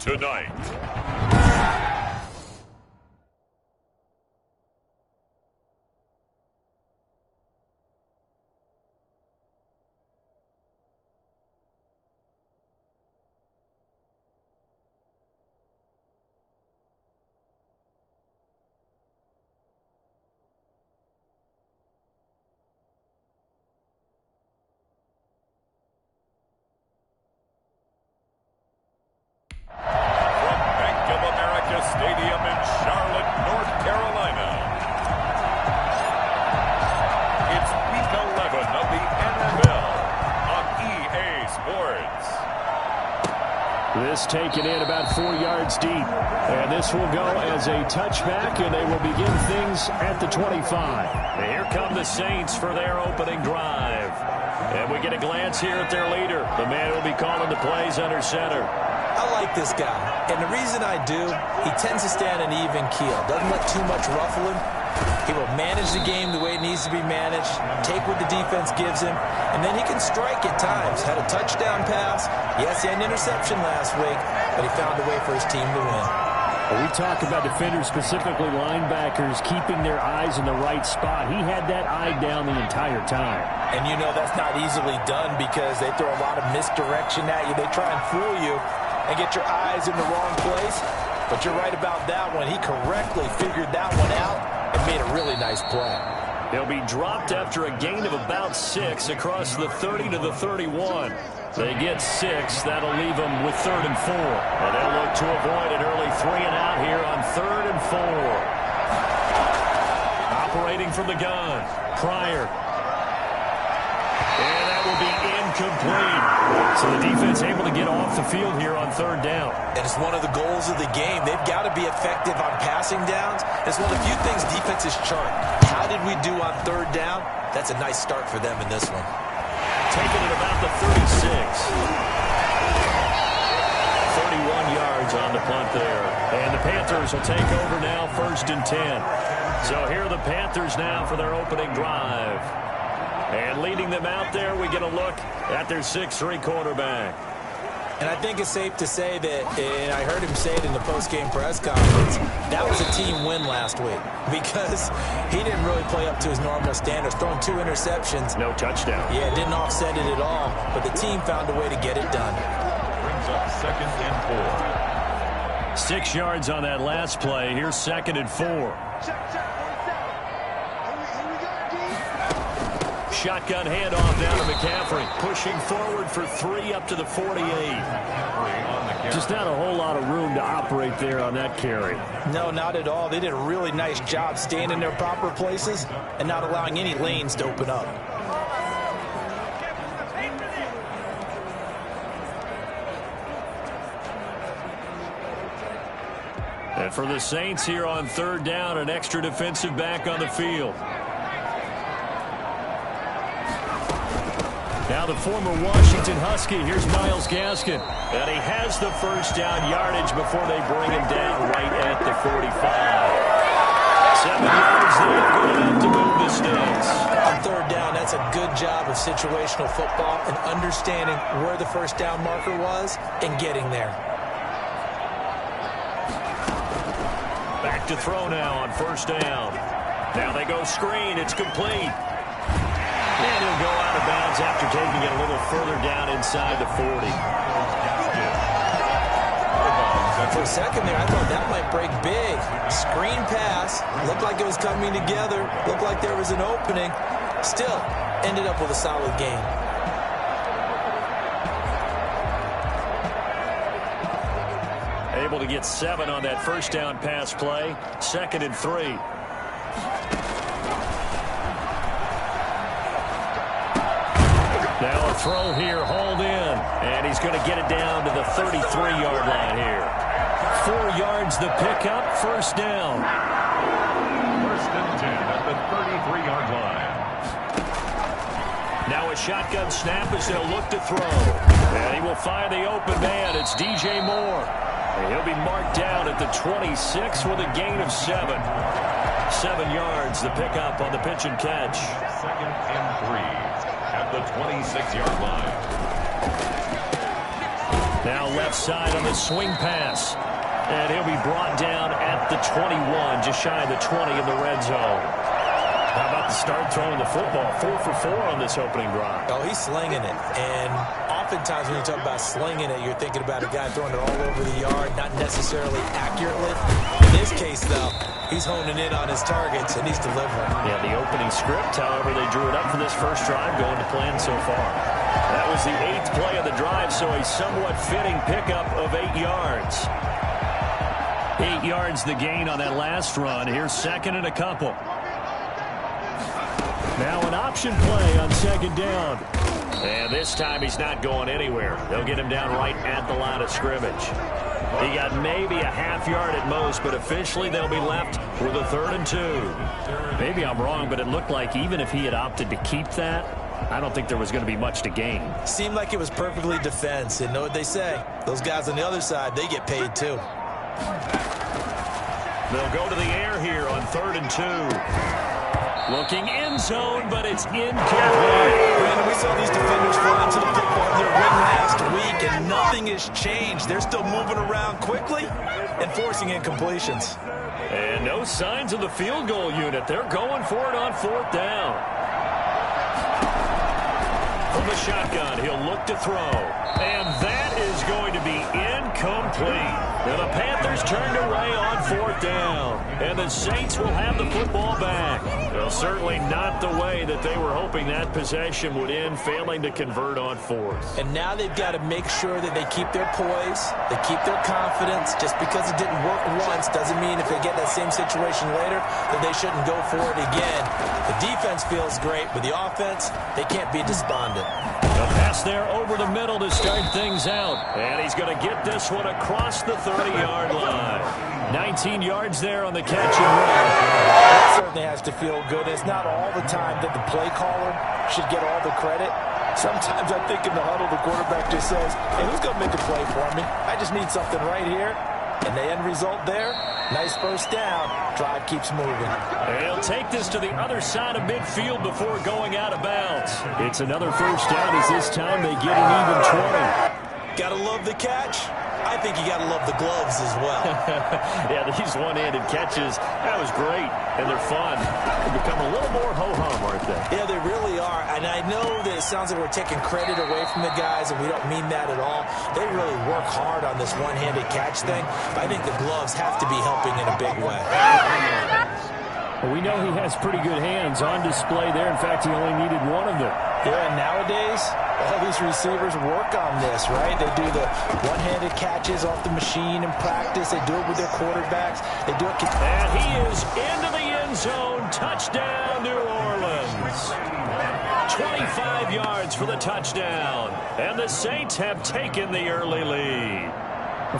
tonight. Stadium in Charlotte, North Carolina. It's Week 11 of the NFL on EA Sports. This taken in about 4 yards deep. And this will go as a touchback, and they will begin things at the 25. And here come the Saints for their opening drive. And we get a glance here at their leader, the man who will be calling the plays under center. I like this guy, and the reason I do, he tends to stand an even keel. Doesn't let too much ruffle him. He will manage the game the way it needs to be managed, take what the defense gives him, and then he can strike at times. Had a touchdown pass. Yes, he had an interception last week, but he found a way for his team to win. Well, we talk about defenders, specifically linebackers, keeping their eyes in the right spot. He had that eye down the entire time. And you know that's not easily done because they throw a lot of misdirection at you. They try and fool you and get your eyes in the wrong place. But you're right about that one. He correctly figured that one out and made a really nice play. They'll be dropped after a gain of about 6 across the 30 to the 31. They get 6. That'll leave them with 3rd and 4. And they'll look to avoid an early 3 and out here on 3rd and 4. Operating from the gun. Pryor. And that will be incomplete. So the defense able to get off the field here on 3rd down. And it's one of the goals of the game. They've got to be effective on passing downs. It's one of the few things defenses chart. How did we do on 3rd down? That's a nice start for them in this one. Taking it about the 36. 31 yards on the punt there. And the Panthers will take over now, 1st and 10. So here are the Panthers now for their opening drive. And leading them out there, we get a look at their 6'3" quarterback. And I think it's safe to say that, and I heard him say it in the post-game press conference, that was a team win last week because he didn't really play up to his normal standards, throwing 2 interceptions. No touchdown. Yeah, didn't offset it at all, but the team found a way to get it done. Brings up 2nd and 4. 6 yards on that last play. Here's 2nd and 4. Shotgun handoff down to McCaffrey. Pushing forward for 3 up to the 48. Just not a whole lot of room to operate there on that carry. No, not at all. They did a really nice job staying in their proper places and not allowing any lanes to open up. And for the Saints here on 3rd down, an extra defensive back on the field. Now the former Washington Husky, here's Myles Gaskin. And he has the 1st down yardage before they bring him down right at the 45. 7 yards there, good enough to move the sticks. On 3rd down, that's a good job of situational football and understanding where the 1st down marker was and getting there. Back to throw now on 1st down. Now they go screen, it's complete. And he'll go out of bounds after taking it a little further down inside the 40. For a second there, I thought that might break big. Screen pass. Looked like it was coming together. Looked like there was an opening. Still, ended up with a solid game. Able to get 7 on that 1st down pass play. 2nd and 3. Now a throw here, hauled in. And he's going to get it down to the 33-yard line here. 4 yards the pickup, 1st down. 1st and 10 at the 33-yard line. Now a shotgun snap as they'll look to throw. And he will find the open man. It's DJ Moore. And he'll be marked down at the 26 with a gain of 7. 7 yards the pickup on the pitch and catch. 2nd and 3. At the 26-yard line. Now left side on the swing pass. And he'll be brought down at the 21, just shy of the 20 in the red zone. How about the start throwing the football? 4 for 4 on this opening drive. Oh, he's slinging it. And oftentimes when you talk about slinging it, you're thinking about a guy throwing it all over the yard, not necessarily accurately. In this case, though, he's honing in on his targets, and he's delivering. Yeah, the opening script, however, they drew it up for this first drive, going to plan so far. That was the 8th play of the drive, so a somewhat fitting pickup of 8 yards. 8 yards the gain on that last run. Here's second and a couple. Now an option play on second down. And this time he's not going anywhere. They'll get him down right at the line of scrimmage. He got maybe a half yard at most, but officially they'll be left with a 3rd and 2. Maybe I'm wrong, but it looked like even if he had opted to keep that, I don't think there was going to be much to gain. Seemed like it was perfectly defense. And know what they say? Those guys on the other side, they get paid too. They'll go to the air here on 3rd and 2. Looking end zone, but it's incomplete. Brandon, we saw these defenders fly into the football in their ring last week, and nothing has changed. They're still moving around quickly and forcing incompletions. And no signs of the field goal unit. They're going for it on 4th down. From the shotgun, he'll look to throw. And that is going to be incomplete. And the Panthers turned away on 4th down. And the Saints will have the football back. Well, certainly not the way that they were hoping that possession would end, failing to convert on 4th. And now they've got to make sure that they keep their poise, they keep their confidence. Just because it didn't work once doesn't mean if they get that same situation later that they shouldn't go for it again. The defense feels great, but the offense, they can't be despondent. A pass there over the middle to start things out. And he's going to get this one across the 30-yard line. 19 yards there on the catch and run. That certainly has to feel good. It's not all the time that the play caller should get all the credit. Sometimes I think in the huddle, the quarterback just says, hey, who's going to make a play for me? I just need something right here. And the end result there, nice first down. Drive keeps moving. They'll take this to the other side of midfield before going out of bounds. It's another first down as this time they get an even 20. Gotta love the catch. I think you got to love the gloves as well. Yeah, these one-handed catches, that was great, and they're fun. They become a little more ho-hum, aren't they? Yeah, they really are, and I know that it sounds like we're taking credit away from the guys, and we don't mean that at all. They really work hard on this one-handed catch thing, but I think the gloves have to be helping in a big way. Well, we know he has pretty good hands on display there. In fact, he only needed one of them. Yeah, and nowadays, all these receivers work on this, right? They do the one-handed catches off the machine in practice. They do it with their quarterbacks. They do it. And he is into the end zone. Touchdown, New Orleans. 25 yards for the touchdown. And the Saints have taken the early lead.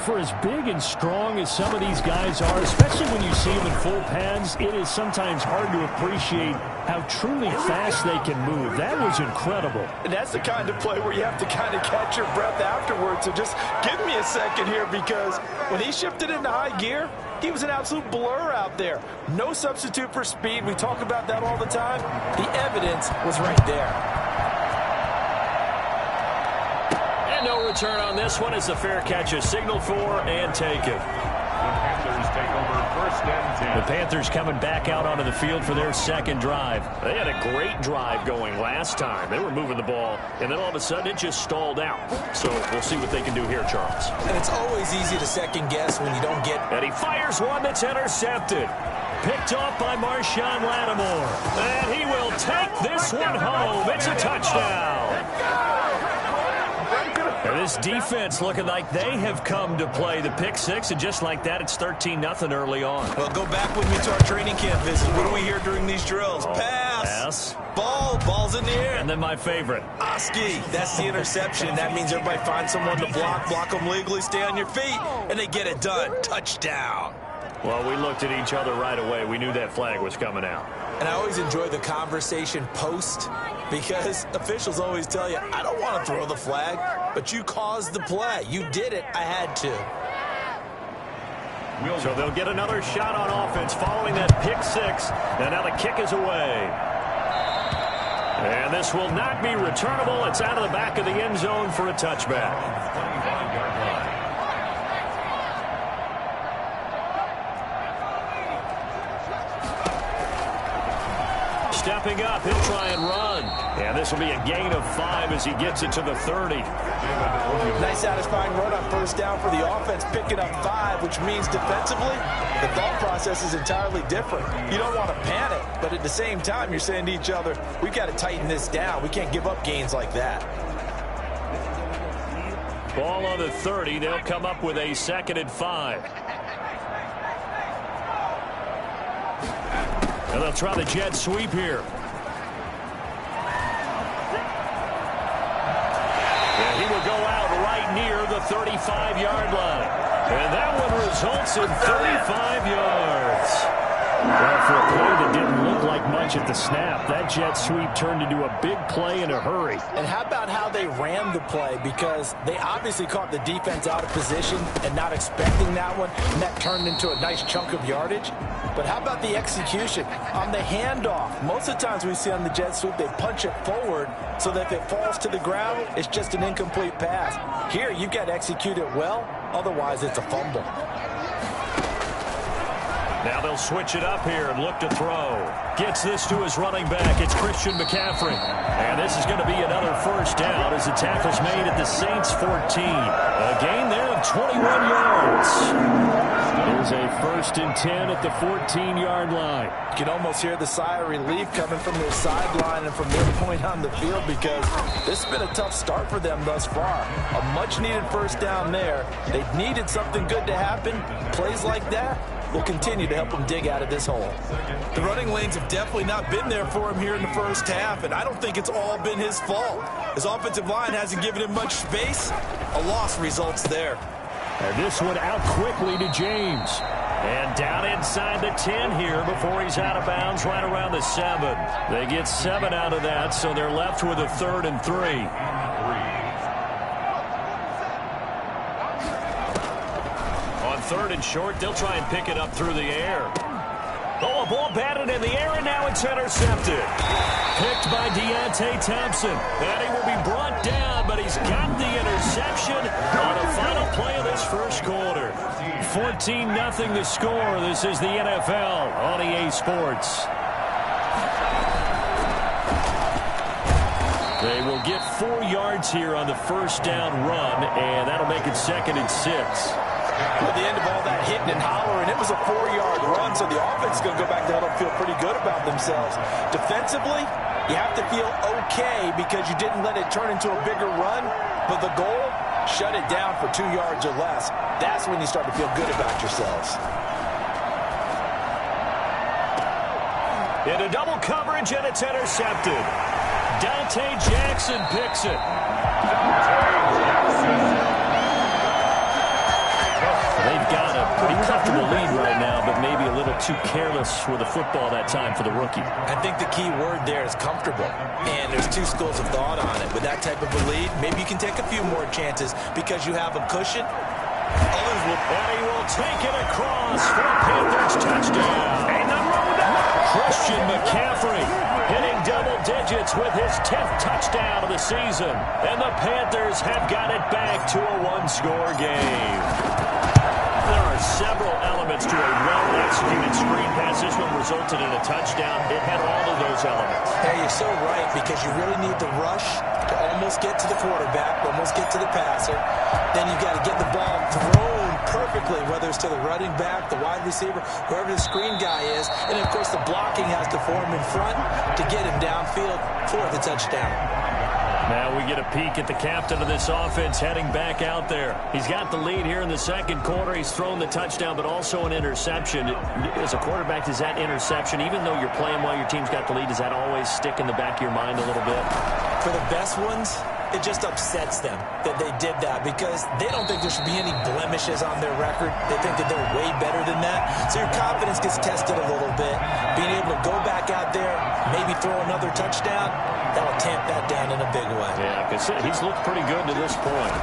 For as big and strong as some of these guys are, especially when you see them in full pads, it is sometimes hard to appreciate how truly fast they can move. That was incredible. And that's the kind of play where you have to kind of catch your breath afterwards. So just give me a second here, because when he shifted into high gear, he was an absolute blur out there. No substitute for speed. We talk about that all the time. The evidence was right there. No return on this one as the fair catch is signaled for and taken. The Panthers take over 1st and 10. The Panthers coming back out onto the field for their second drive. They had a great drive going last time. They were moving the ball, and then all of a sudden it just stalled out. So we'll see what they can do here, Charles. And it's always easy to second guess when you don't get... And he fires one that's intercepted. Picked off by Marshawn Lattimore. And he will take this one home. It's a touchdown. And this defense looking like they have come to play the pick six, and just like that, it's 13-0 early on. Well, go back with me to our training camp visit. What do we hear during these drills? Pass. Ball's in the air. And then my favorite. Oski. That's the interception. That means everybody finds someone to block them legally, stay on your feet, and they get it done. Touchdown. Well, we looked at each other right away. We knew that flag was coming out. And I always enjoy the conversation post, because officials always tell you, I don't want to throw the flag, but you caused the play. You did it. I had to. So they'll get another shot on offense following that pick six. And now the kick is away. And this will not be returnable. It's out of the back of the end zone for a touchback. stepping up. He'll try and run. And this will be a gain of 5 as he gets it to the 30. Nice satisfying run on first down for the offense, picking up 5, which means defensively, the thought process is entirely different. You don't want to panic, but at the same time, you're saying to each other, we've got to tighten this down. We can't give up gains like that. Ball on the 30. They'll come up with a 2nd and 5. And they'll try the jet sweep here. And he will go out right near the 35-yard line. And that one results in 35 yards. Well, for a play that didn't look like much at the snap, that jet sweep turned into a big play in a hurry. And how about how they ran the play? Because they obviously caught the defense out of position and not expecting that one, and that turned into a nice chunk of yardage. But how about the execution? On the handoff, most of the times we see on the jet sweep, they punch it forward so that if it falls to the ground, it's just an incomplete pass. Here, you've got to execute it well, otherwise it's a fumble. Now they'll switch it up here and look to throw. Gets this to his running back. It's Christian McCaffrey. And this is going to be another first down as the tackle's made at the Saints 14. A gain there of 21 yards. Here's a 1st and 10 at the 14-yard line. You can almost hear the sigh of relief coming from their sideline and from their point on the field because this has been a tough start for them thus far. A much-needed first down there. They needed something good to happen. Plays like that will continue to help them dig out of this hole. The running lanes have definitely not been there for him here in the first half, and I don't think it's all been his fault. His offensive line hasn't given him much space. A loss results there. And this one out quickly to James. And down inside the 10 here before he's out of bounds right around the 7. They get 7 out of that, so they're left with a 3rd and 3. On 3rd and short, they'll try and pick it up through the air. Oh, a ball batted in the air, and now it's intercepted. Picked by Deontay Thompson. And he will be brought down, but he's got the interception on the final play of this first quarter. 14-0 the score. This is the NFL on EA Sports. They will get 4 yards here on the first down run, and that'll make it 2nd and 6. At the end of all that hitting and hollering, it was a 4-yard run, so the offense is going to go back there and feel pretty good about themselves. Defensively, you have to feel okay because you didn't let it turn into a bigger run, but the goal, shut it down for 2 yards or less. That's when you start to feel good about yourselves. Into double coverage, and it's intercepted. Dante Jackson picks it. They've got a pretty comfortable lead right now, but maybe a little too careless with the football that time for the rookie. I think the key word there is comfortable, and there's 2 schools of thought on it. With that type of a lead, maybe you can take a few more chances because you have a cushion. Others will. And he will take it across for a Panthers touchdown. Christian McCaffrey hitting double digits with his 10th touchdown of the season. And the Panthers have got it back to a 1-score game. There are several elements to a well-executed screen pass. This one resulted in a touchdown. It had all of those elements. Hey, you're so right, because you really need the rush to almost get to the quarterback, almost get to the passer. Then you've got to get the ball thrown perfectly, whether it's to the running back, the wide receiver, whoever the screen guy is. And, of course, the blocking has to form in front to get him downfield for the touchdown. Now we get a peek at the captain of this offense heading back out there. He's got the lead here in the second quarter. He's thrown the touchdown, but also an interception. As a quarterback, does that interception, even though you're playing while your team's got the lead, does that always stick in the back of your mind a little bit? For the best ones, it just upsets them that they did that because they don't think there should be any blemishes on their record. They think that they're way better than that. So your confidence gets tested a little bit. Being able to go back out there, maybe throw another touchdown, that'll tamp that down in a big way. Yeah, because he's looked pretty good to this point.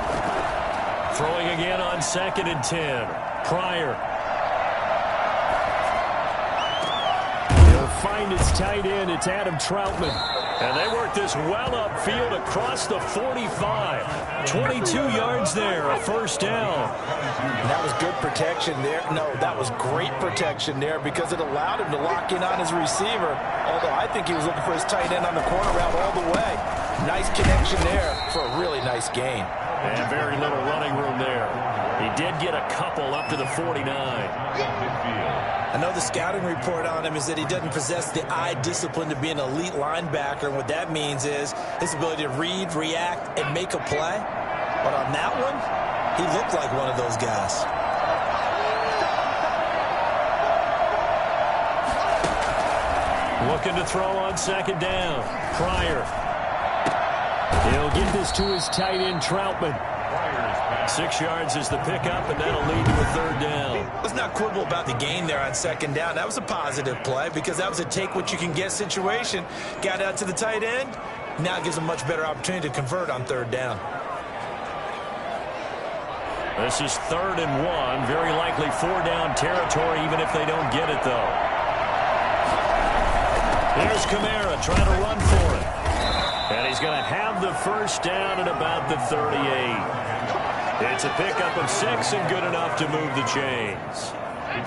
Throwing again on 2nd and 10. Pryor. He'll find his tight end. It's Adam Troutman. And they work this well upfield across the 45. 22 yards there, a first down. And that was good protection there. No, that was great protection there because it allowed him to lock in on his receiver. Although I think he was looking for his tight end on the corner route all the way. Nice connection there for a really nice gain. And very little running room there. He did get a couple up to the 49. I know the scouting report on him is that he doesn't possess the eye discipline to be an elite linebacker. And what that means is his ability to read, react, and make a play. But on that one, he looked like one of those guys. Looking to throw on second down. Pryor. He'll get this to his tight end, Troutman. 6 yards is the pickup, and that'll lead to a third down. Let's not quibble about the gain there on second down. That was a positive play because that was a take-what-you-can-get situation. Got out to the tight end. Now it gives him a much better opportunity to convert on third down. This is 3rd and 1. Very likely 4-down territory, even if they don't get it, though. Here's Kamara trying to run for it. And he's going to have the first down at about the 38. It's a pickup of 6 and good enough to move the chains.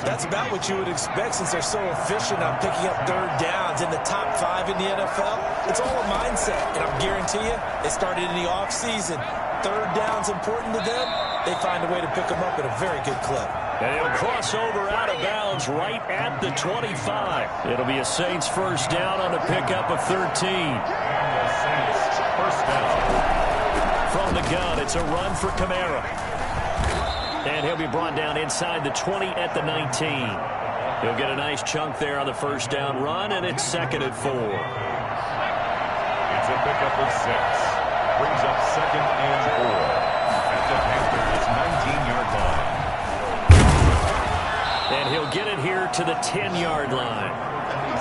That's about what you would expect since they're so efficient on picking up third downs in the top 5 in the NFL. It's all a mindset, and I guarantee you, they started in the offseason. Third down's important to them. They find a way to pick them up at a very good clip. And he'll cross over out of bounds right at the 25. It'll be a Saints first down on a pickup of 13. First down. From the gun, it's a run for Kamara. And he'll be brought down inside the 20 at the 19. He'll get a nice chunk there on the first down run, and it's 2nd and 4. It's a pickup of 6. Brings up 2nd and 4. At the Panthers' 19-yard line. And he'll get it here to the 10-yard line.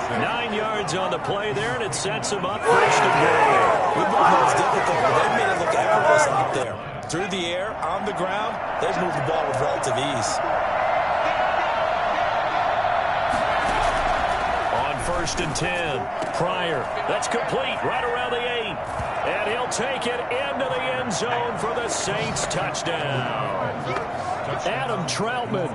9 yards on the play there, and it sets him up first and goal. We both know it's difficult, but they've made it look effortless out there. Through the air, on the ground, they've moved the ball with relative ease. On 1st and 10, Pryor. That's complete right around the 8. And he'll take it into the end zone for the Saints touchdown. Adam Troutman.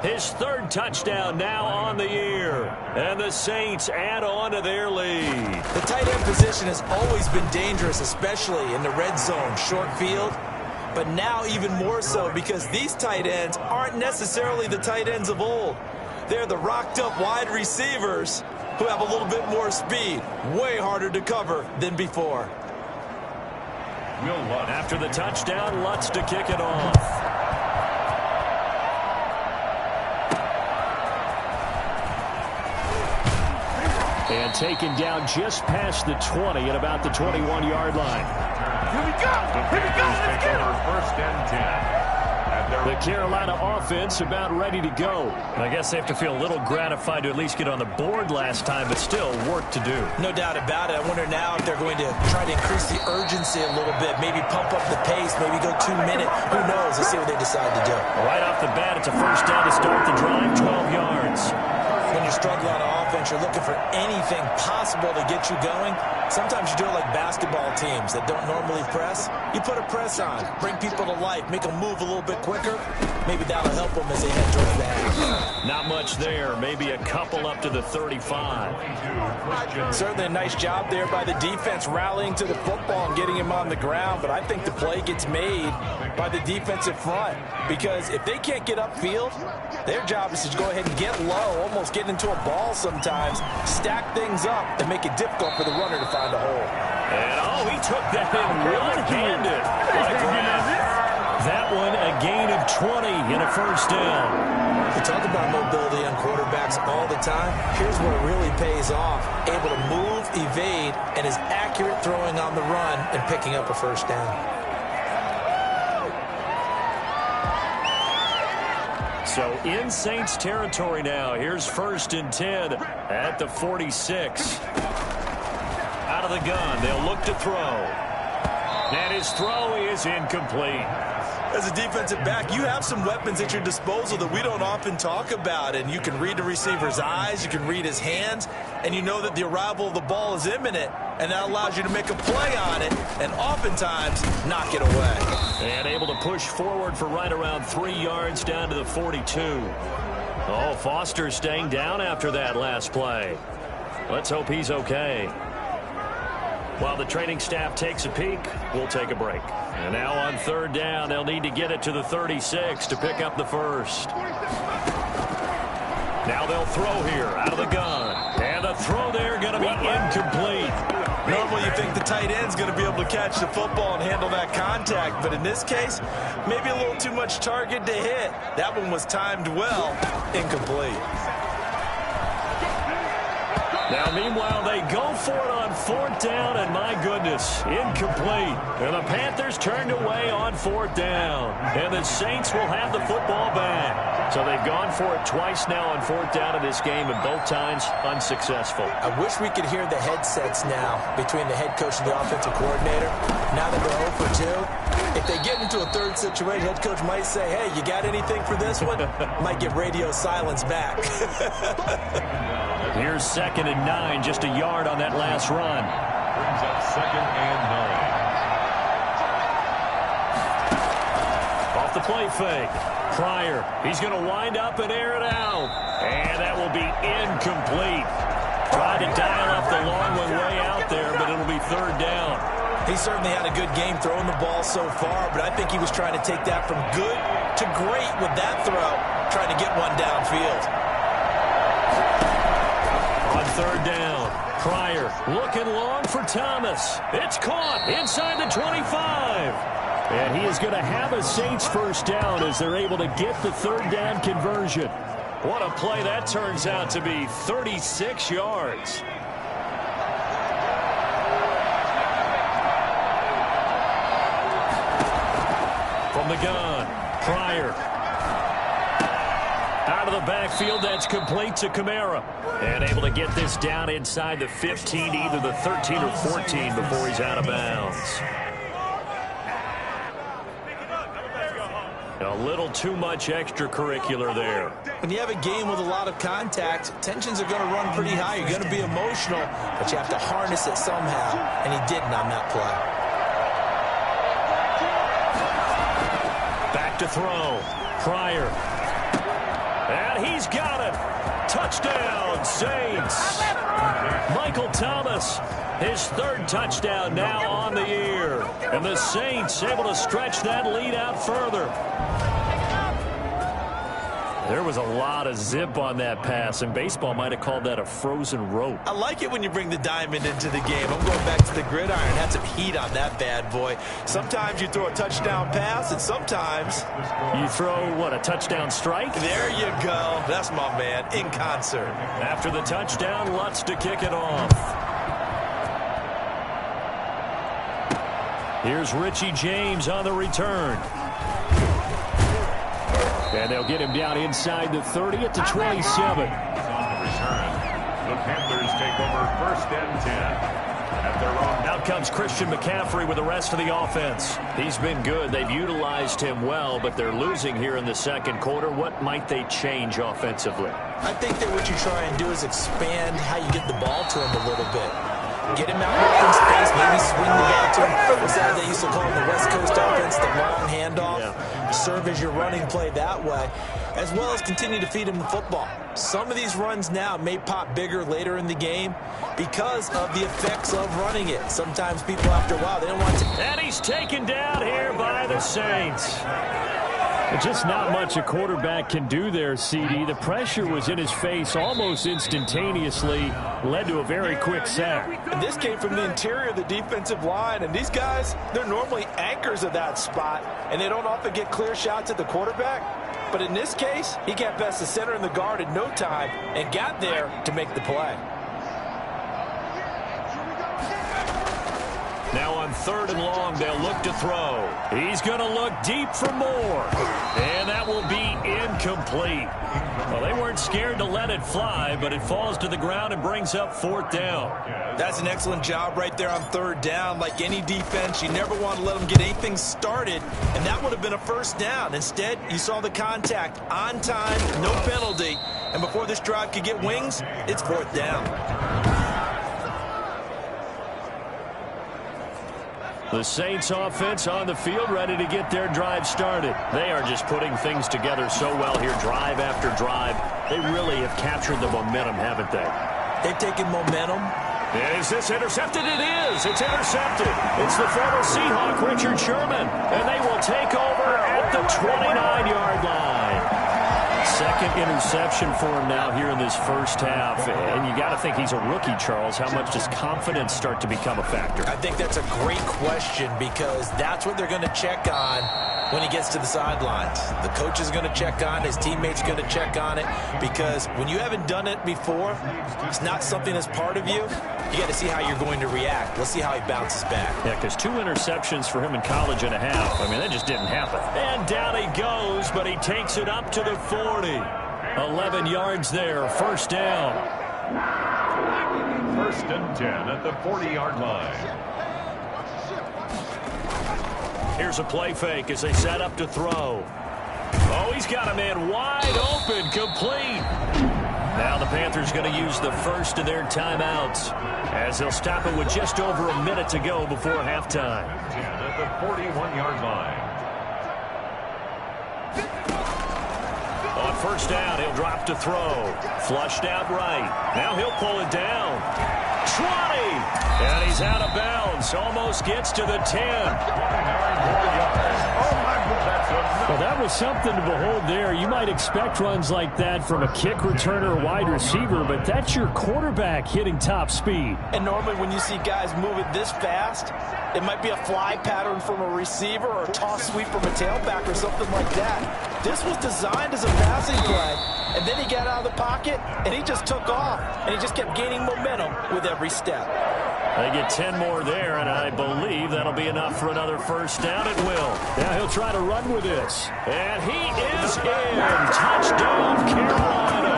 His 3rd touchdown now on the year. And the Saints add on to their lead. The tight end position has always been dangerous, especially in the red zone, short field. But now even more so because these tight ends aren't necessarily the tight ends of old. They're the rocked-up wide receivers who have a little bit more speed. Way harder to cover than before. After the touchdown, Lutz to kick it off. And taken down just past the 20 at about the 21-yard line. Here we go! Here we go! Let's get him! 1st and 10. The Carolina offense about ready to go. I guess they have to feel a little gratified to at least get on the board last time, but still work to do. No doubt about it. I wonder now if they're going to try to increase the urgency a little bit, maybe pump up the pace, maybe go 2-minute. Who knows? Let's see what they decide to do. Right off the bat, it's a first down to start the drive, 12 yards. When you struggle on offense, you're looking for anything possible to get you going. Sometimes you do it like basketball teams that don't normally press. You put a press on, bring people to life, make them move a little bit quicker. Maybe that'll help them as they head towards the half. Not much there. Maybe a couple up to the 35. Certainly a nice job there by the defense rallying to the football and getting him on the ground. But I think the play gets made by the defensive front because if they can't get upfield, their job is to go ahead and get low, almost get into a ball sometimes, stack things up, and make it difficult for the runner to find a hole. And, he took that in one-handed. What a grab. That one, a gain of 20 in a first down. We talk about mobility on quarterbacks all the time. Here's where it really pays off. Able to move, evade, and is accurate throwing on the run and picking up a first down. So in Saints territory now. Here's 1st and 10 at the 46. Out of the gun, they'll look to throw. And his throw is incomplete. As a defensive back, you have some weapons at your disposal that we don't often talk about, and you can read the receiver's eyes, you can read his hands, and you know that the arrival of the ball is imminent, and that allows you to make a play on it and oftentimes knock it away. And able to push forward for right around 3 yards down to the 42. Oh, Foster staying down after that last play. Let's hope he's okay. While the training staff takes a peek, we'll take a break. And now on third down, they'll need to get it to the 36 to pick up the first. Now they'll throw here out of the gun. And the throw there going to be incomplete. Normally you think the tight end's going to be able to catch the football and handle that contact, but in this case, maybe a little too much target to hit. That one was timed well. Incomplete. Now, meanwhile, they go for it on fourth down, and my goodness, incomplete. And the Panthers turned away on fourth down. And the Saints will have the football back. So they've gone for it twice now on fourth down in this game, and both times unsuccessful. I wish we could hear the headsets now between the head coach and the offensive coordinator. Now that they're 0 for 2, if they get into a third situation, head coach might say, hey, you got anything for this one? Might get radio silence back. Here's 2nd and 9, just a yard on that last run. Brings up 2nd and 9. Off the play fake. Pryor, he's going to wind up and air it out. And that will be incomplete. Tried to dial up the long one way out there, but it'll be third down. He certainly had a good game throwing the ball so far, but I think he was trying to take that from good to great with that throw, trying to get one downfield. On third down, Pryor looking long for Thomas. It's caught inside the 25. And he is going to have a Saints first down as they're able to get the third down conversion. What a play that turns out to be, 36 yards. From the gun, Pryor. Out of the backfield, that's complete to Kamara. And able to get this down inside the 15, either the 13 or 14 before he's out of bounds. A little too much extracurricular there. When you have a game with a lot of contact, tensions are going to run pretty high. You're going to be emotional, but you have to harness it somehow, and he didn't on that play. Back to throw. Pryor. And he's got it. Touchdown, Saints. Michael Thomas, his third touchdown now on the year. And the Saints able to stretch that lead out further. There was a lot of zip on that pass, and baseball might have called that a frozen rope. I like it when you bring the diamond into the game. I'm going back to the gridiron. Had some heat on that bad boy. Sometimes you throw a touchdown pass, and sometimes you throw, what, a touchdown strike? There you go. That's my man, in concert. After the touchdown, Lutz to kick it off. Here's Richie James on the return. And they'll get him down inside the 30 at the 27. On the return, the Panthers take over 1st and 10 at their own. Out comes Christian McCaffrey with the rest of the offense. He's been good. They've utilized him well, but they're losing here in the second quarter. What might they change offensively? I think that what you try and do is expand how you get the ball to him a little bit. Get him out in open space, maybe swing the ball to him. What's that they used to call in the West Coast offense, the long handoff? Yeah. Serve as your running play that way, as well as continue to feed him the football. Some of these runs now may pop bigger later in the game because of the effects of running it. Sometimes people, after a while, they don't want to. And he's taken down here by the Saints. Just not much a quarterback can do there, CD. The pressure was in his face almost instantaneously, led to a very quick sack. And this came from the interior of the defensive line, and these guys, they're normally anchors of that spot, and they don't often get clear shots at the quarterback. But in this case, he got past the center and the guard in no time and got there to make the play. Now on 3rd and long, they'll look to throw. He's going to look deep for more. And that will be incomplete. Well, they weren't scared to let it fly, but it falls to the ground and brings up 4th down. That's an excellent job right there on 3rd down. Like any defense, you never want to let them get anything started, and that would have been a 1st down. Instead, you saw the contact on time, no penalty, and before this drive could get wings, it's 4th down. The Saints offense on the field, ready to get their drive started. They are just putting things together so well here, drive after drive. They really have captured the momentum, haven't they? They've taken momentum. Is this intercepted? It is. It's intercepted. It's the former Seahawk, Richard Sherman, and they will take over at the 29-yard line. Second interception for him now here in this first half. And you got to think he's a rookie, Charles. How much does confidence start to become a factor? I think that's a great question because that's what they're going to check on when he gets to the sidelines. The coach is going to check on it. His teammates are going to check on it because when you haven't done it before, it's not something that's part of you. You got to see how you're going to react. Let's see how he bounces back. Yeah, because 2 interceptions for him in college and a half. I mean, that just didn't happen. And down he goes, but he takes it up to the 40. 11 yards there, 1st down. 1st and 10 at the 40-yard line. Here's a play fake as they set up to throw. Oh, he's got a man wide open, complete. Now the Panthers going to use the first of their timeouts as they'll stop it with just over a minute to go before halftime. 10 at the 41-yard line. On 1st down, he'll drop to throw. Flushed out right. Now he'll pull it down. 20! And he's out of bounds. Almost gets to the 10. Well, that was something to behold there. You might expect runs like that from a kick returner or wide receiver, but that's your quarterback hitting top speed. And normally when you see guys move it this fast, it might be a fly pattern from a receiver or a toss sweep from a tailback or something like that. This was designed as a passing play, and then he got out of the pocket, and he just took off, and he just kept gaining momentum with every step. They get 10 more there, and I believe that'll be enough for another 1st down. It will. Now he'll try to run with this. And he is in. Touchdown, Carolina.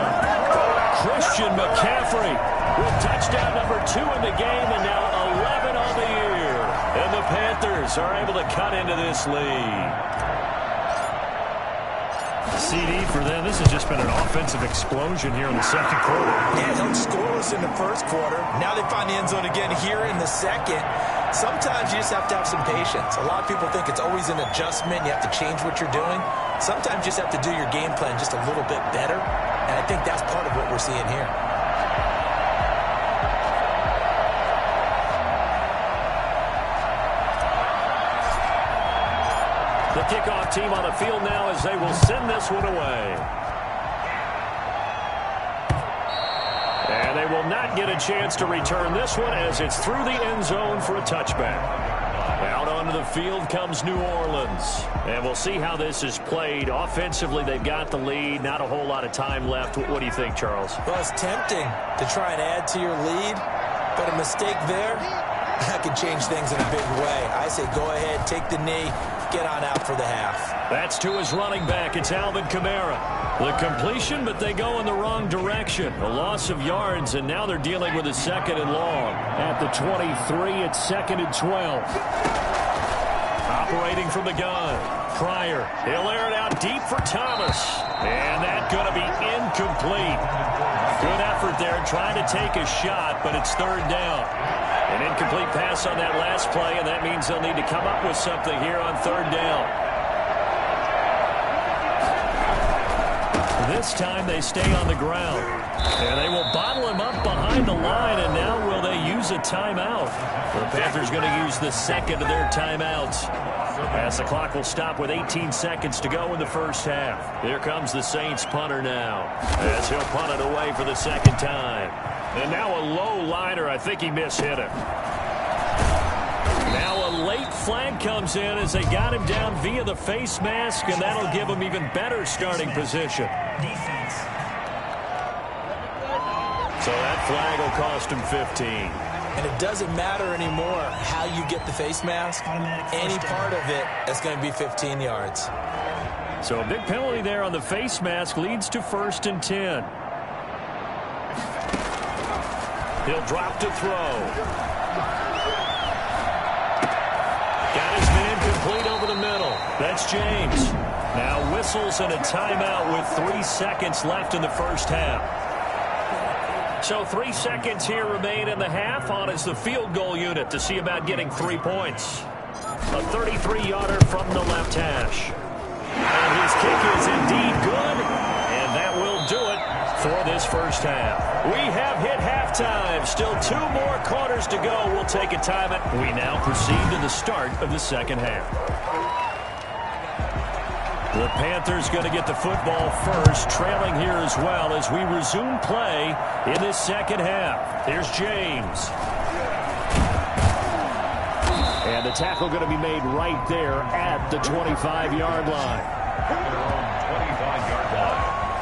Christian McCaffrey with touchdown number 2 in the game, and now 11 on the year. And the Panthers are able to cut into this lead. CD for them. This has just been an offensive explosion here in the 2nd quarter. Yeah, held scoreless in the 1st quarter. Now they find the end zone again here in the 2nd. Sometimes you just have to have some patience. A lot of people think it's always an adjustment. You have to change what you're doing. Sometimes you just have to do your game plan just a little bit better. And I think that's part of what we're seeing here. The kickoff team on the field now as they will send this one away. And they will not get a chance to return this one as it's through the end zone for a touchback. Out onto the field comes New Orleans. And we'll see how this is played. Offensively, they've got the lead. Not a whole lot of time left. What do you think, Charles? Well, it's tempting to try and add to your lead, but a mistake there, that could change things in a big way. I say go ahead, take the knee, get on out for the half. That's to his running back. It's Alvin Kamara. The completion, but they go in the wrong direction. A loss of yards, and now they're dealing with a 2nd and long. At the 23, it's 2nd and 12. Operating from the gun. Pryor. He'll air it out deep for Thomas. And that's going to be incomplete. Good effort there trying to take a shot, but it's 3rd down. An incomplete pass on that last play, and that means they'll need to come up with something here on 3rd down. This time they stay on the ground. And they will bottle him up behind the line, and now will they use a timeout? The Panthers going to use the 2nd of their timeouts. As the clock will stop with 18 seconds to go in the 1st half. Here comes the Saints punter now, as he'll punt it away for the 2nd time. And now a low liner. I think he mishit him. Now a late flag comes in as they got him down via the face mask, and that'll give him even better starting position. Defense. So that flag will cost him 15. And it doesn't matter anymore how you get the face mask. Any part of it is going to be 15 yards. So a big penalty there on the face mask leads to 1st and 10. He'll drop to throw. Got his man complete over the middle. That's James. Now whistles and a timeout with 3 seconds left in the first half. So 3 seconds here remain in the half. On is the field goal unit to see about getting 3 points. A 33-yarder from the left hash. And his kick is indeed good, and that will do it for this first half. We have hit halftime. Still 2 more quarters to go. We'll take a timeout. We now proceed to the start of the second half. The Panthers going to get the football first, trailing here as well as we resume play in this second half. Here's James. And the tackle going to be made right there at the 25-yard line.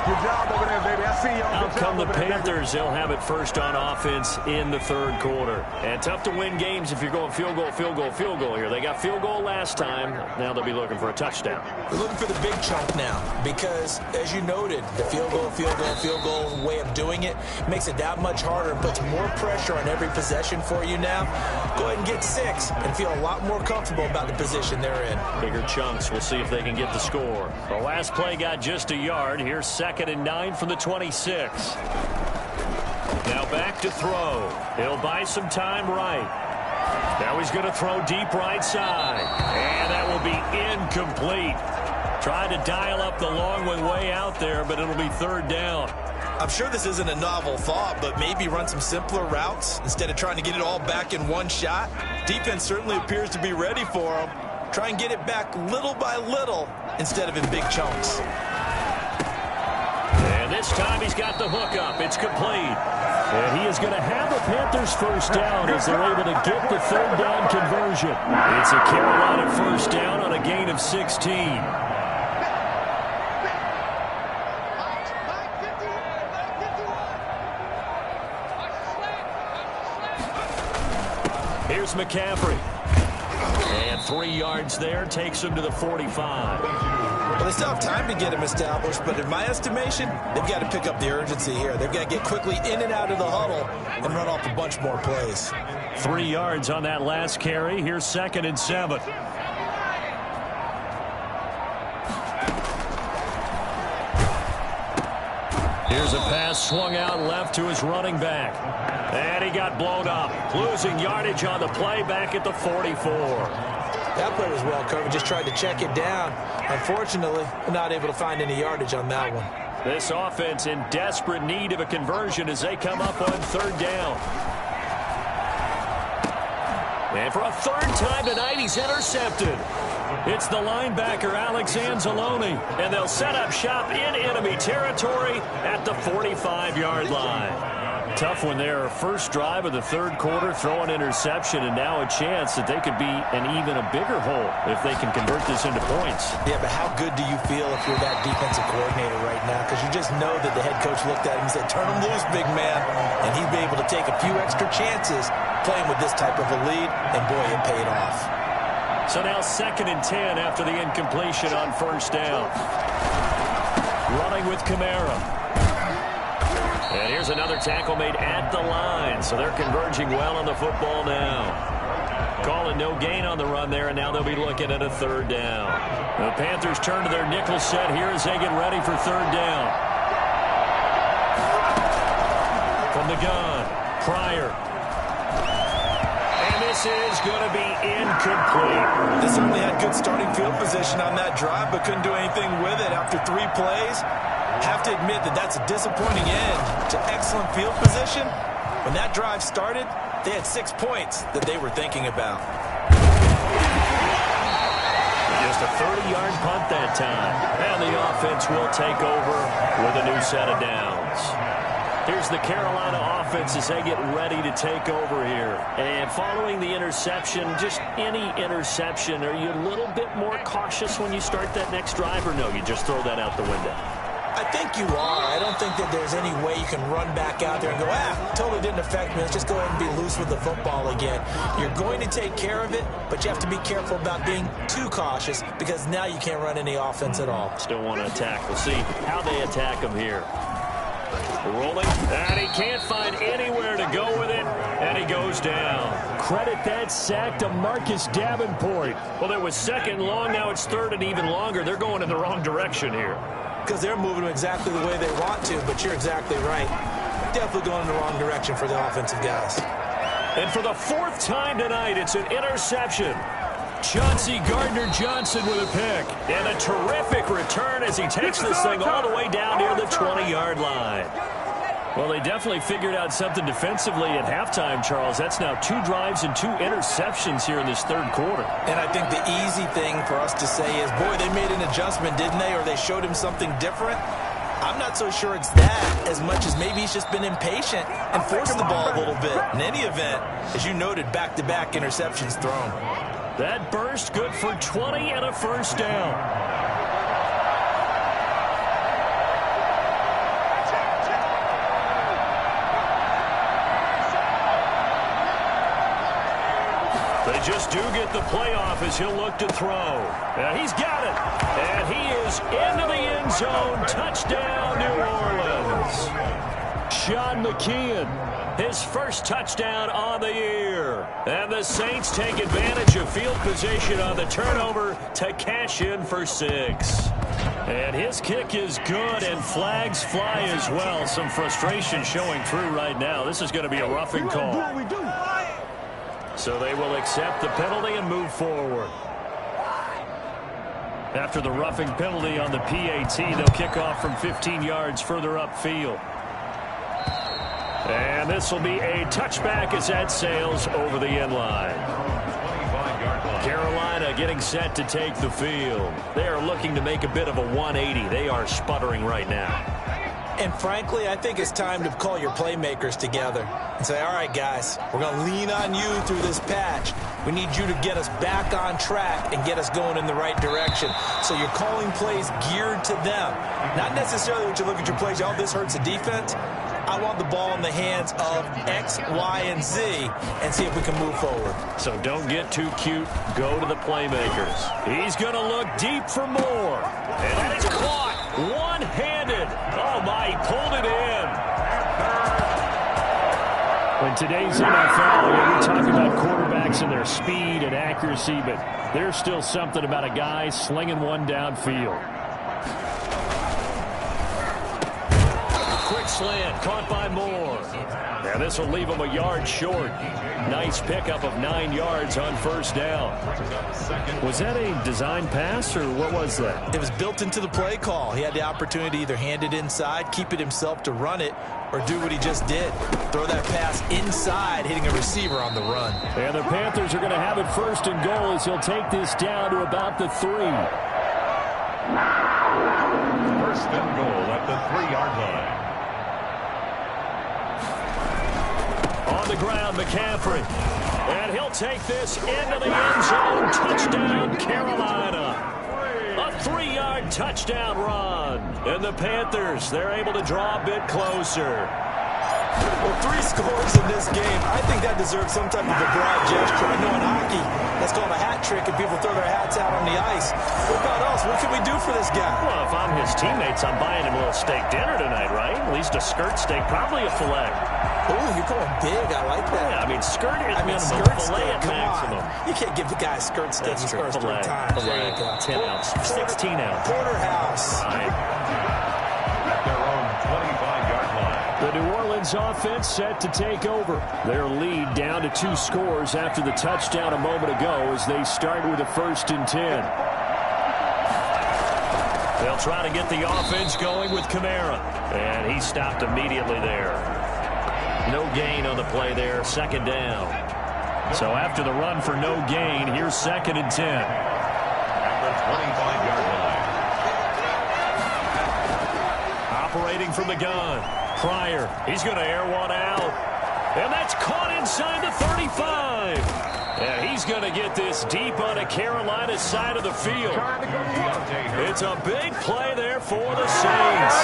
Good job over there, baby. I see y'all. Out come the Panthers. They'll have it first on offense in the third quarter. And tough to win games if you're going field goal, field goal, field goal here. They got field goal last time. Now they'll be looking for a touchdown. They're looking for the big chunk now because, as you noted, the field goal way of doing it makes it that much harder and puts more pressure on every possession for you now. Go ahead and get 6 and feel a lot more comfortable about the position they're in. Bigger chunks. We'll see if they can get the score. The last play got just a yard. Here's 2nd and 9 from the 26. Now back to throw. He'll buy some time right. Now he's going to throw deep right side. And that will be incomplete. Tried to dial up the long one way out there, but it'll be 3rd down. I'm sure this isn't a novel thought, but maybe run some simpler routes instead of trying to get it all back in one shot. Defense certainly appears to be ready for him. Try and get it back little by little instead of in big chunks. And this time he's got the hook up. It's complete. And he is going to have the Panthers first down as they're able to get the 3rd down conversion. It's a Carolina first down on a gain of 16. Here's McCaffrey. And 3 yards there takes him to the 45. Well, they still have time to get him established, but in my estimation, they've got to pick up the urgency here. They've got to get quickly in and out of the huddle and run off a bunch more plays. 3 yards on that last carry. Here's 2nd and 7. Here's a pass swung out left to his running back. And he got blown up. Losing yardage on the play back at the 44. That play was well covered. Just tried to check it down. Unfortunately, not able to find any yardage on that one. This offense in desperate need of a conversion as they come up on 3rd down. And for a 3rd time tonight, he's intercepted. It's the linebacker, Alex Anzalone. And they'll set up shop in enemy territory at the 45-yard line. Tough one there. First drive of the 3rd quarter, throw an interception, and now a chance that they could be in even a bigger hole if they can convert this into points. Yeah, but how good do you feel if you're that defensive coordinator right now? Because you just know that the head coach looked at him and said, turn him loose, big man. And he'd be able to take a few extra chances playing with this type of a lead, and boy, it paid off. So now 2nd and 10 after the incompletion on 1st down. Running with Kamara. And here's another tackle made at the line. So they're converging well on the football now. Calling no gain on the run there, and now they'll be looking at a 3rd down. The Panthers turn to their nickel set here as they get ready for 3rd down. From the gun, Pryor. And this is going to be incomplete. They certainly had good starting field position on that drive, but couldn't do anything with it after 3 plays. Have to admit that that's a disappointing end to excellent field position. When that drive started, they had 6 points that they were thinking about. Just a 30-yard punt that time. And the offense will take over with a new set of downs. Here's the Carolina offense as they get ready to take over here. And following the interception, just any interception, are you a little bit more cautious when you start that next drive, or no, you just throw that out the window? I think you are. I don't think that there's any way you can run back out there and go, totally didn't affect me. Let's just go ahead and be loose with the football again. You're going to take care of it, but you have to be careful about being too cautious because now you can't run any offense at all. Still want to attack. We'll see how they attack him here. Rolling, and he can't find anywhere to go with it, and he goes down. Credit that sack to Marcus Davenport. Well, it was second long. Now it's third and even longer. They're going in the wrong direction here. Because they're moving them exactly the way they want to, but you're exactly right. Definitely going in the wrong direction for the offensive guys. And for the fourth time tonight, it's an interception. Chauncey Gardner-Johnson with a pick. And a terrific return as he takes this thing all the way down near the 20-yard line. Well, they definitely figured out something defensively at halftime, Charles. That's now 2 drives and 2 interceptions here in this third quarter. And I think the easy thing for us to say is, boy, they made an adjustment, didn't they? Or they showed him something different. I'm not so sure it's that as much as maybe he's just been impatient and forced the ball a little bit. In any event, as you noted, back-to-back interceptions thrown. That burst good for 20 and a first down. They just do get the playoff as he'll look to throw. And he's got it. And he is into the end zone. Touchdown, New Orleans. Sean McKeon. His first touchdown on the year. And the Saints take advantage of field position on the turnover to cash in for 6. And his kick is good, and flags fly as well. Some frustration showing through right now. This is going to be a roughing call. So they will accept the penalty and move forward. After the roughing penalty on the PAT, they'll kick off from 15 yards further upfield. And this will be a touchback as that sails over the end line. Carolina getting set to take the field. They are looking to make a bit of a 180. They are sputtering right now. And frankly, I think it's time to call your playmakers together and say, all right, guys, we're going to lean on you through this patch. We need you to get us back on track and get us going in the right direction. So you're calling plays geared to them. Not necessarily when you look at your plays, oh, this hurts the defense. I want the ball in the hands of X, Y, and Z and see if we can move forward. So don't get too cute. Go to the playmakers. He's going to look deep for more. And that is caught one-handed. Oh, my, he pulled it in. In today's NFL, we talk about quarterbacks and their speed and accuracy, but there's still something about a guy slinging one downfield. Quick slant, caught by Moore. And this will leave him a yard short. Nice pickup of 9 yards on first down. Was that a design pass, or what was that? It was built into the play call. He had the opportunity to either hand it inside, keep it himself to run it, or do what he just did. Throw that pass inside, hitting a receiver on the run. And the Panthers are going to have it first and goal as he'll take this down to about the 3. First and goal at the 3-yard line. On the ground, McCaffrey. And he'll take this into the end zone. Touchdown, Carolina. A 3-yard touchdown run. And the Panthers, they're able to draw a bit closer. Well, 3 scores in this game. I think that deserves some type of a broad gesture. I know in hockey, that's called a hat trick, and people throw their hats out on the ice. What about us? What can we do for this guy? Well, if I'm his teammates, I'm buying him a little steak dinner tonight, right? At least a skirt steak, probably a filet. Oh, you're going big. I like that. Yeah, I mean, skirt is minimum, skirt filet steak, at maximum. You can't give the guy a skirt steak his first 3 times. Filet, 10 ounce, 16 ounce. Porterhouse. Right. At their own 25-yard line. The New Orleans offense set to take over. Their lead down to 2 scores after the touchdown a moment ago as they start with a 1st and 10. They'll try to get the offense going with Kamara. And he stopped immediately there. No gain on the play there, 2nd down. So after the run for no gain, here's 2nd and 10. At the 25-yard line. Operating from the gun. Pryor, he's going to air one out. And that's caught inside the 35. And he's going to get this deep on a Carolina side of the field. It's a big play there for the Saints.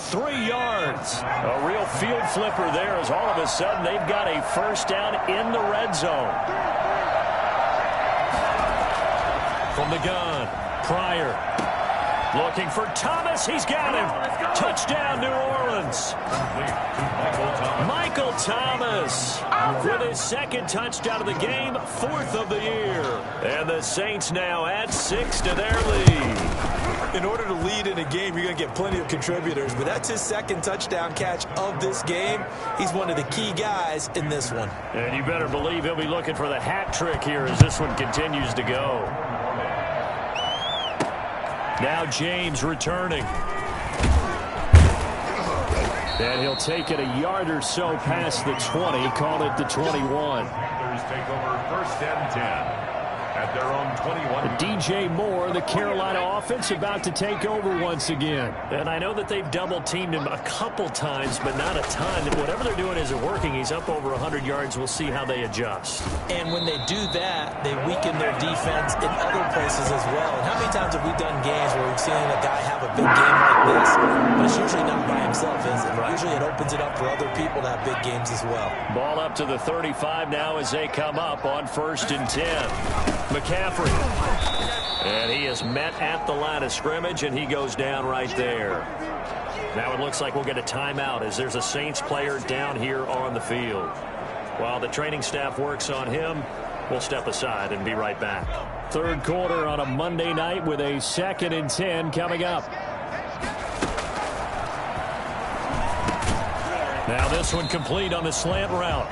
63 yards. A real field flipper there as all of a sudden they've got a first down in the red zone. From the gun, Pryor. Looking for Thomas. He's got him. Touchdown, New Orleans. Michael Thomas with his second touchdown of the game, 4th of the year. And the Saints now add 6 to their lead. In order to lead in a game, you're going to get plenty of contributors, but that's his second touchdown catch of this game. He's one of the key guys in this one. And you better believe he'll be looking for the hat trick here as this one continues to go. Now James returning. And he'll take it a yard or so past the 20. Call it the 21. Panthers take over first and 10 at their own 21. DJ Moore, the Carolina offense, about to take over once again. And I know that they've double-teamed him a couple times, but not a ton. Whatever they're doing isn't working. He's up over 100 yards. We'll see how they adjust. And when they do that, they weaken their defense in other places as well. And how many times have we done games where we've seen a guy have a big game like this, but it's usually not by himself, is it? Right. Usually it opens it up for other people to have big games as well. Ball up to the 35 now as they come up on 1st and 10. McCaffrey. And he is met at the line of scrimmage, and he goes down right there. Now it looks like we'll get a timeout as there's a Saints player down here on the field. While the training staff works on him, we'll step aside and be right back. Third quarter on a Monday night with a 2nd and 10 coming up. Now this one complete on the slant route.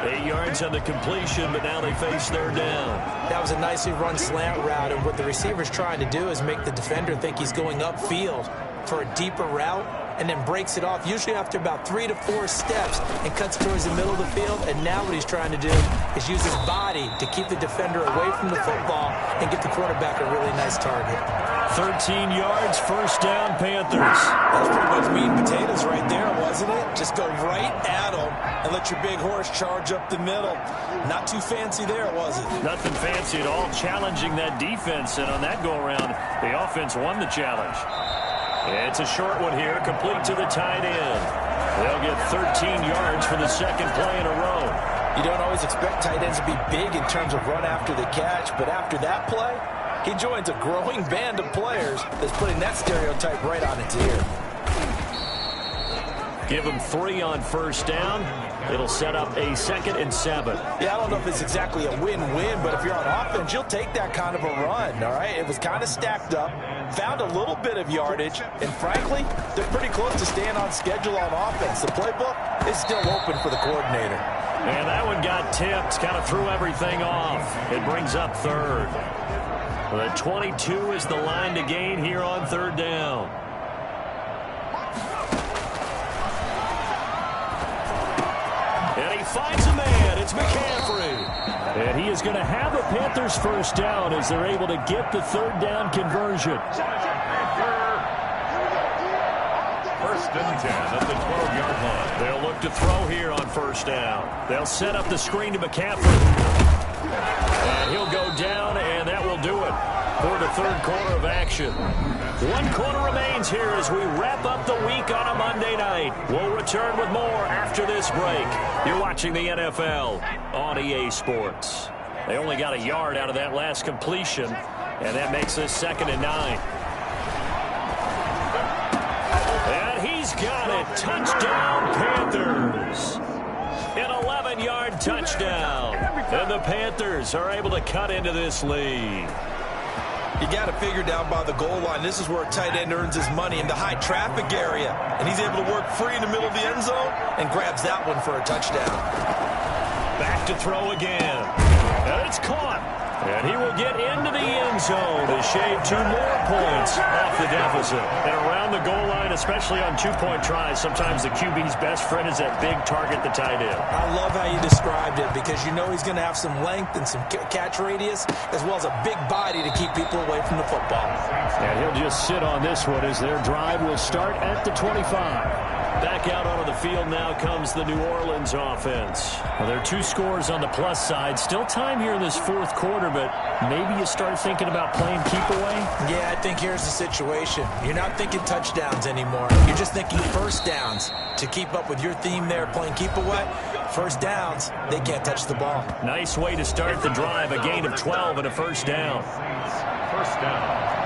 8 yards on the completion, but now they face third down. That was a nicely run slant route, and what the receiver's trying to do is make the defender think he's going upfield for a deeper route, and then breaks it off, usually after about 3 to 4 steps, and cuts towards the middle of the field. And now what he's trying to do is use his body to keep the defender away from the football and get the quarterback a really nice target. 13 yards, first down, Panthers. That was pretty much meat and potatoes right there, wasn't it? Just go right at him and let your big horse charge up the middle. Not too fancy there, was it? Nothing fancy at all, challenging that defense. And on that go-around, the offense won the challenge. It's a short one here, complete to the tight end. They'll get 13 yards for the second play in a row. You don't always expect tight ends to be big in terms of run after the catch, but after that play, he joins a growing band of players that's putting that stereotype right on its ear. Give him 3 on first down. It'll set up a 2nd and 7. Yeah, I don't know if it's exactly a win-win, but if you're on offense, you'll take that kind of a run, all right? It was kind of stacked up, found a little bit of yardage, and frankly, they're pretty close to staying on schedule on offense. The playbook is still open for the coordinator. And that one got tipped, kind of threw everything off. It brings up third. The 22 is the line to gain here on third down. And he finds a man. It's McCaffrey. And he is going to have a Panthers first down as they're able to get the third down conversion. First and 10 at the 12-yard line. They'll look to throw here on first down. They'll set up the screen to McCaffrey. And he'll go down, and that will do it for the third quarter of action. 1 quarter remains here as we wrap up the week on a Monday night. We'll return with more after this break. You're watching the NFL on EA Sports. They only got a yard out of that last completion, and that makes this 2nd and 9. And he's got it. Touchdown, Panthers. An 11-yard touchdown. And the Panthers are able to cut into this lead. You got to figure down by the goal line, this is where a tight end earns his money in the high traffic area. And he's able to work free in the middle of the end zone and grabs that one for a touchdown. Back to throw again. And it's caught. And he will get into the end zone to shave 2 more points off the deficit. And around the goal line, especially on 2-point tries, sometimes the QB's best friend is that big target, the tight end. I love how you described it because you know he's going to have some length and some catch radius as well as a big body to keep people away from the football. And he'll just sit on this one as their drive will start at the 25. Back out onto the field now comes the New Orleans offense. Well, there are 2 scores on the plus side. Still time here in this fourth quarter, but maybe you start thinking about playing keep away? Yeah, I think here's the situation. You're not thinking touchdowns anymore. You're just thinking first downs. To keep up with your theme there, playing keep away, first downs, they can't touch the ball. Nice way to start the drive. A gain of 12 and a first down. First down.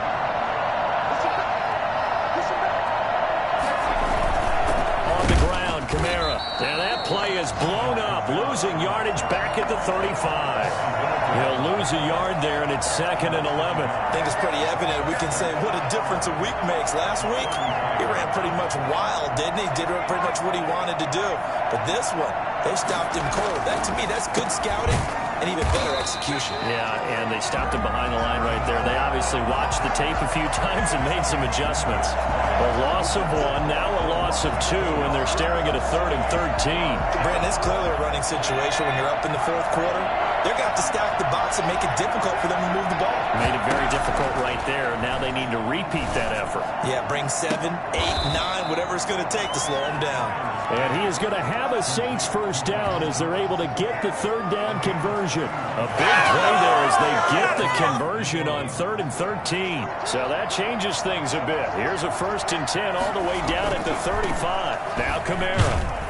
On the ground, Kamara. And that play is blown up, losing yardage back at the 35. He'll lose a yard there, and it's 2nd and 11. I think it's pretty evident. We can say what a difference a week makes. Last week, he ran pretty much wild, didn't he? Did pretty much what he wanted to do. But this one, they stopped him cold. That, to me, that's good scouting and even better execution. Yeah, and they stopped him behind the line right there. They obviously watched the tape a few times and made some adjustments. A loss of 1, now a loss of 2, and they're staring at a 3rd and 13. Brandon, it's clearly a running situation when you're up in the fourth quarter. They're going to have to stack the box and make it difficult for them to move the ball. Made it very difficult right there. Now they need to repeat that effort. Yeah, bring 7, 8, 9, whatever it's going to take to slow them down. And he is going to have a Saints first down as they're able to get the 3rd down conversion. A big play there as they get the conversion on 3rd and 13. So that changes things a bit. Here's a 1st and 10 all the way down at the 35. Now Kamara.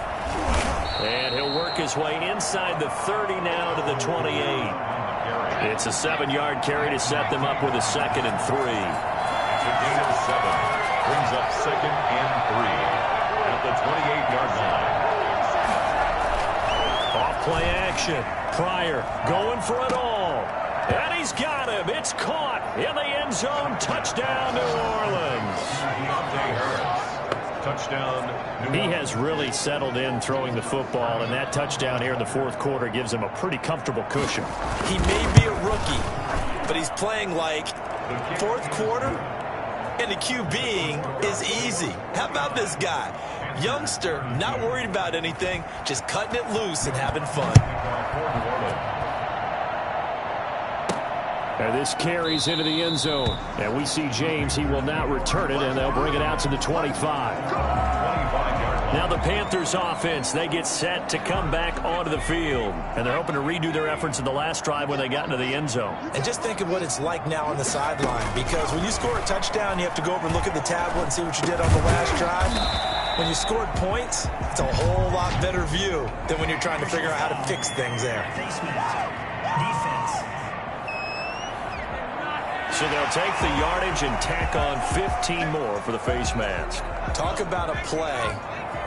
And he'll work his way inside the 30 now to the 28. It's a 7-yard carry to set them up with a 2nd and 3. It's a gain of 7. Brings up 2nd and 3 at the 28-yard line. Off play action. Pryor going for it all. And he's got him. It's caught in the end zone. Touchdown, New Orleans. Touchdown. He has really settled in throwing the football, and that touchdown here in the fourth quarter gives him a pretty comfortable cushion. He may be a rookie, but he's playing like fourth quarter, and the QBing is easy. How about this guy? Youngster, not worried about anything, just cutting it loose and having fun. And this carries into the end zone. And we see James. He will not return it, and they'll bring it out to the 25. Now the Panthers offense, they get set to come back onto the field. And they're hoping to redo their efforts in the last drive when they got into the end zone. And just think of what it's like now on the sideline, because when you score a touchdown, you have to go over and look at the tablet and see what you did on the last drive. When you scored points, it's a whole lot better view than when you're trying to figure out how to fix things there. So they'll take the yardage and tack on 15 more for the face mask. Talk about a play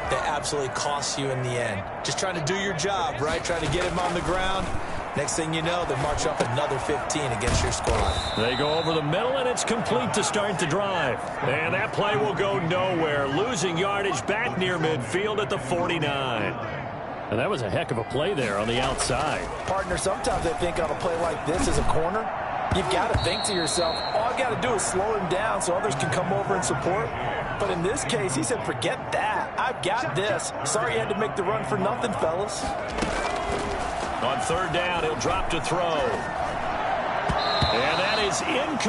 that absolutely costs you in the end. Just trying to do your job, right? Trying to get him on the ground. Next thing you know, they march up another 15 against your squad. They go over the middle, and it's complete to start the drive. And that play will go nowhere, losing yardage back near midfield at the 49. And that was a heck of a play there on the outside. Partner, sometimes I think on a play like this as a corner, you've got to think to yourself, all I've got to do is slow him down so others can come over and support. But in this case, he said, forget that. I've got this. Sorry you had to make the run for nothing, fellas. On 3rd down, he'll drop to throw. And that is incomplete.